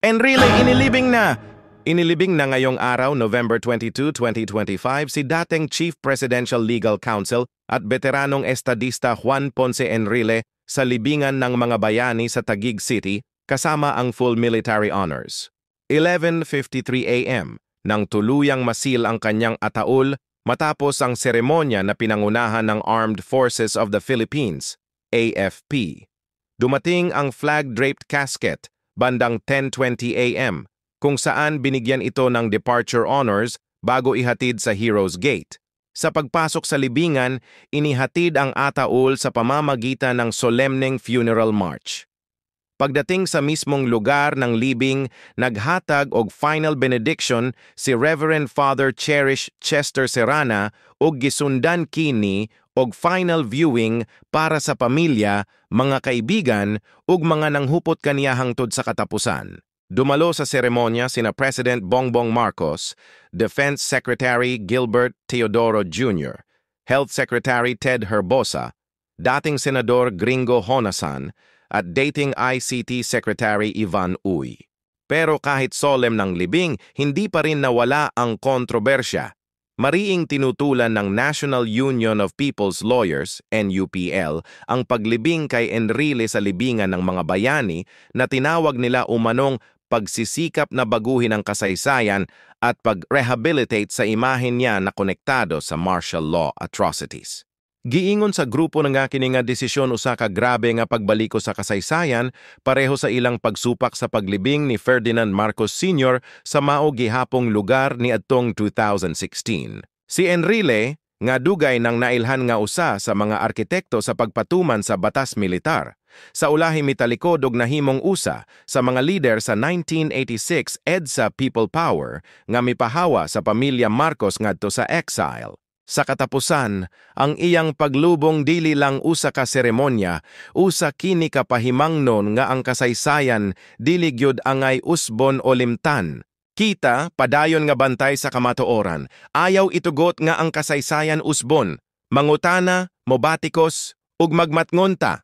Enrile, inilibing na! Inilibing na ngayong araw, November 22, 2025, si dating Chief Presidential Legal Counsel at veteranong estadista Juan Ponce Enrile sa libingan ng mga bayani sa Taguig City kasama ang full military honors. 11:53 a.m. nang tuluyang masil ang kanyang ataol matapos ang seremonya na pinangunahan ng Armed Forces of the Philippines, AFP. Dumating ang flag-draped casket bandang 10:20 a.m. kung saan binigyan ito ng departure honors bago ihatid sa Heroes Gate. Sa pagpasok sa libingan, inihatid ang ataol sa pamamagitan ng solemneng funeral march. Pagdating sa mismong lugar ng libing, naghatag og final benediction si Reverend Father Cherish Chester Serrana og gisundan kini og final viewing para sa pamilya, mga kaibigan ug mga nanghupot kaniya hangtod sa katapusan. Dumalo sa seremonya sina President Bongbong Marcos, Defense Secretary Gilbert Teodoro Jr., Health Secretary Ted Herbosa, dating Senador Gringo Honasan, at dating ICT Secretary Ivan Uy. Pero kahit solemn ng libing, hindi pa rin nawala ang kontrobersya. Mariing tinutulan ng National Union of People's Lawyers, NUPL, ang paglibing kay Enrile sa libingan ng mga bayani na tinawag nila umanong pagsisikap na baguhin ang kasaysayan at pag-rehabilitate sa imahen niya na konektado sa martial law atrocities. Giingon sa grupo nga kini nga desisyon usa ka grabe nga pagbaliko sa kasaysayan pareho sa ilang pagsupak sa paglibing ni Ferdinand Marcos Sr. sa mao gihapong lugar ni adtong 2016. Si Enrile nga dugay nang nailhan nga usa sa mga arkitekto sa pagpatuman sa batas militar. Sa ulahi mitalikod og nahimong usa sa mga leader sa 1986 EDSA People Power nga mipahawa sa pamilya Marcos ngadto sa exile. Sa katapusan, ang iyang paglubong dili lang usa ka seremonya, usa kini ka pahimangnon nga ang kasaysayan dili gyud angay usbon o limtan. Kita, padayon nga bantay sa kamatuoran, ayaw itugot nga ang kasaysayan usbon, mangutana, mobatikos, ug magmatngonta.